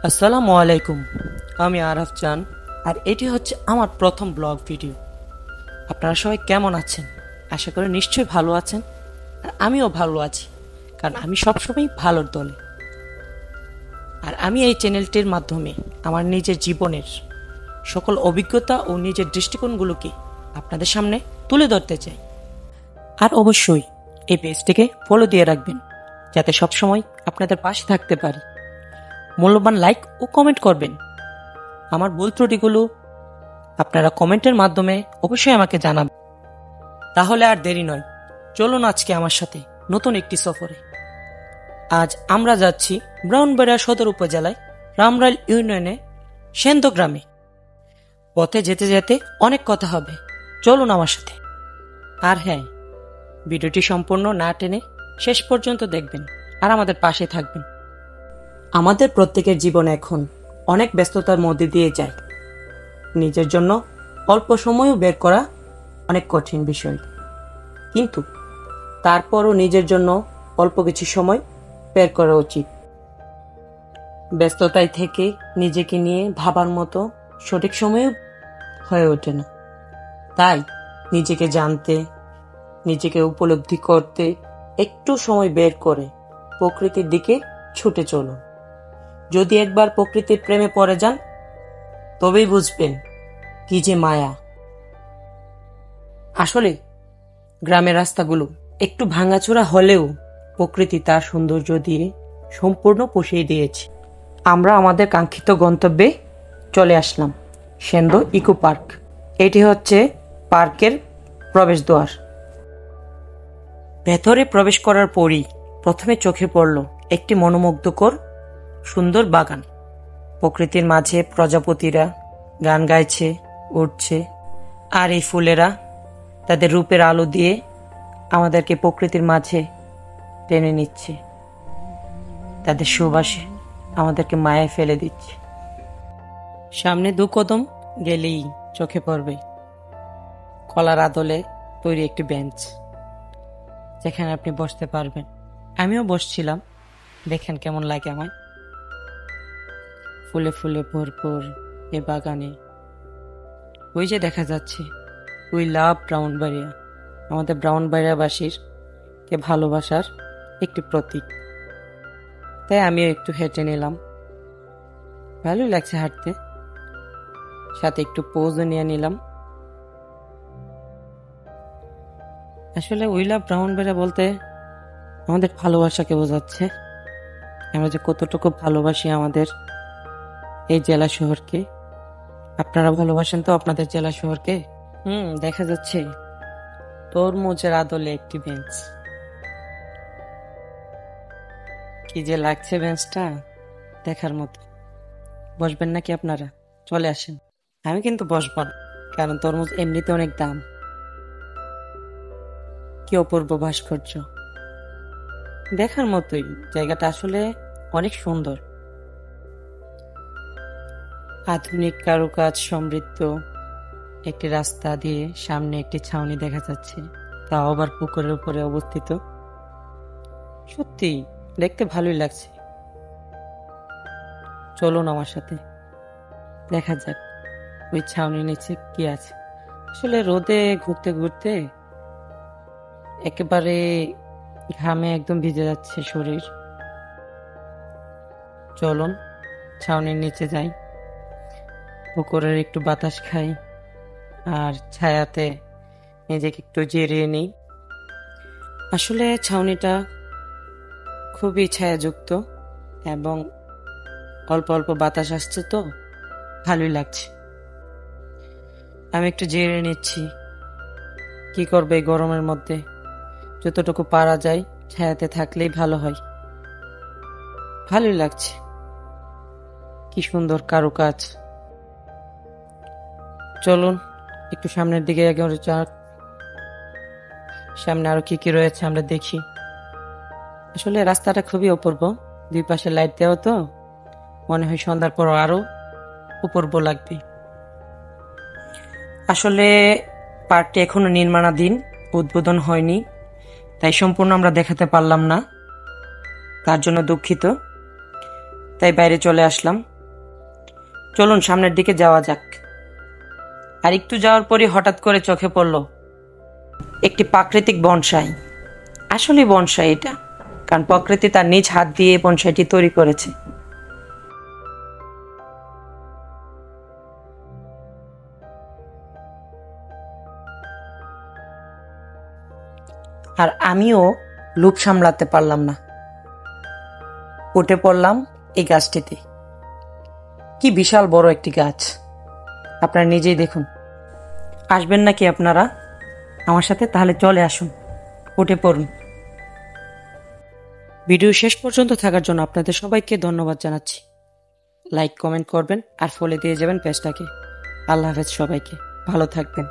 আসসালামু আলাইকুম। আমি আরাফ চান, আর এটি হচ্ছে আমার প্রথম ব্লগ ভিডিও। আপনারা সবাই কেমন আছেন? আশা করি নিশ্চয়ই ভালো আছেন, আর আমিও ভালো আছি, কারণ আমি সবসময় ভালোর দলে। আর আমি এই চ্যানেলটির মাধ্যমে আমার নিজের জীবনের সকল অভিজ্ঞতা ও নিজের দৃষ্টিকোণগুলোকে আপনাদের সামনে তুলে ধরতে চাই। আর অবশ্যই এই পেজটিকে ফলো দিয়ে রাখবেন, যাতে সবসময় আপনাদের পাশে থাকতে পারি। মূল্যবান লাইক ও কমেন্ট করবেন। আমার ভুল ত্রুটিগুলো আপনারা কমেন্টের মাধ্যমে অবশ্যই আমাকে জানাবেন। তাহলে আর দেরি নয়, চলুন আজকে আমার সাথে নতুন একটি সফরে। আজ আমরা যাচ্ছি ব্রাহ্মণবাড়িয়া সদর উপজেলায় রামরাইল ইউনিয়নে সেন্দ গ্রামে। পথে যেতে যেতে অনেক কথা হবে, চলুন আমার সাথে। আর হ্যাঁ, ভিডিওটি সম্পূর্ণ না টেনে শেষ পর্যন্ত দেখবেন আর আমাদের পাশে থাকবেন। আমাদের প্রত্যেকের জীবন এখন অনেক ব্যস্ততার মধ্যে দিয়ে যায়। নিজের জন্য অল্প সময়ও বের করা অনেক কঠিন বিষয়, কিন্তু তারপরও নিজের জন্য অল্প কিছু সময় বের করা উচিত। ব্যস্ততায় থেকে নিজেকে নিয়ে ভাবার মতো সঠিক সময়ও হয়ে ওঠে না। তাই নিজেকে জানতে, নিজেকে উপলব্ধি করতে একটু সময় বের করে প্রকৃতির দিকে ছুটে চলুন। যদি একবার প্রকৃতির প্রেমে পড়ে যান, তবেই বুঝবেন কি যে মায়া। আসলে গ্রামের রাস্তাগুলো একটু ভাঙাচোরা হলেও প্রকৃতি তার সৌন্দর্য দিয়ে সম্পূর্ণ পুষিয়ে দিয়েছে। আমরা আমাদের কাঙ্ক্ষিত গন্তব্যে চলে আসলাম, সেন্দ ইকো পার্ক। এটি হচ্ছে পার্কের প্রবেশদ্বার। ভেতরে প্রবেশ করার পরই প্রথমে চোখে পড়ল একটি মনোমুগ্ধকর সুন্দর বাগান। প্রকৃতির মাঝে প্রজাপতিরা গান গাইছে, উঠছে, আর এই ফুলেরা তাদের রূপের আলো দিয়ে আমাদেরকে প্রকৃতির মাঝে টেনে নিচ্ছে। তাদের সুবাসে আমাদেরকে মায়ায় ফেলে দিচ্ছে। সামনে দু কদম গেলেই চোখে পড়বে কলার আদলে তৈরি একটি বেঞ্চ, যেখানে আপনি বসতে পারবেন। আমিও বসছিলাম, দেখেন কেমন লাগে আমায়। ফুলে ফুলে ভরপুর এ বাগানে। ওই যে দেখা যাচ্ছে, উই লাভ ব্রাহ্মণবাড়িয়া। আমাদের ব্রাহ্মণবাড়িয়াবাসীর কে ভালোবাসার একটি প্রতীক। তাই আমিও একটু হেঁটে নিলাম, ভালোই লাগছে হাঁটতে, সাথে একটু পোজও নিয়ে নিলাম। আসলে উই লাভ ব্রাহ্মণবাড়িয়া বলতে আমাদের ভালোবাসাকে বোঝাচ্ছে। আমরা যে কতটুকু ভালোবাসি আমাদের এই জেলা শহরকে। আপনারা ভালোবাসেন তো আপনাদের জেলা শহরকে? দেখা যাচ্ছে তরমুজের আদলে একটি বেঞ্চ। কি যে লাগছে বেঞ্চটা, দেখার মতো। বসবেন নাকি আপনারা? চলে আসেন। আমি কিন্তু বসব না, কারণ তরমুজ এমনিতে অনেক দাম। কি অপূর্ব ভাস্কর্য, দেখার মতোই। জায়গাটা আসলে অনেক সুন্দর। আধুনিক কারুকাজ সমৃদ্ধ একটি রাস্তা দিয়ে সামনে একটি ছাউনি দেখা যাচ্ছে, তাও আবার পুকুরের উপরে অবস্থিত। সত্যি দেখতে ভালোই লাগছে। চলুন আমার সাথে, দেখা যাক ওই ছাউনির নিচে কি আছে। আসলে রোদে ঘুরতে ঘুরতে একেবারে ঘামে একদম ভিজে যাচ্ছে শরীর। চলুন ছাউনির নিচে যাই, পুকুরের একটু বাতাস খাই, আর ছায়াতে নিজেকে একটু জিরিয়ে নিই। আসলে ছাউনিটা খুবই ছায়াযুক্ত এবং অল্প অল্প বাতাস আসছে, তো ভালোই লাগছে। আমি একটু জিরিয়ে নিচ্ছি। কি করবে এই গরমের মধ্যে? যতটুকু পারা যায় ছায়াতে থাকলেই ভালো হয়। ভালোই লাগছে। কি সুন্দর কারুকাজ। চলুন একটু সামনের দিকে এগিয়ে যাক, সামনে আরো কি কি রয়েছে আমরা দেখি। আসলে রাস্তাটা খুবই অপূর্ব, দুই পাশে লাইট দেওয়া, তো মনে হয় সন্ধ্যার পর আরো অপূর্ব লাগবে। আসলে পার্কটি এখনো নির্মাণাধীন, উদ্বোধন হয়নি, তাই সম্পূর্ণ আমরা দেখাতে পারলাম না, তার জন্য দুঃখিত। তাই বাইরে চলে আসলাম। চলুন সামনের দিকে যাওয়া যাক। আর একটু যাওয়ার পরই হঠাৎ করে চোখে পড়ল একটি প্রাকৃতিক বনসাই। আসলে বনসাই এটা, কারণ প্রকৃতি তার নিজ হাত দিয়ে বনসাইটি তৈরি করেছে। আর আমিও লোভ সামলাতে পারলাম না, উঠে পড়লাম এই গাছটিতে। কি বিশাল বড় একটি গাছ, আপনারা নিজেই দেখুন। আসবেন নাকি আপনারা আমার সাথে? তাহলে চলে আসুন, উঠে পড়ুন। ভিডিও শেষ পর্যন্ত থাকার জন্য আপনাদের সবাইকে ধন্যবাদ জানাচ্ছি। লাইক কমেন্ট করবেন আর ফলো দিয়ে যাবেন পেজটাকে। আল্লাহ হাফেজ, সবাইকে ভালো থাকবেন।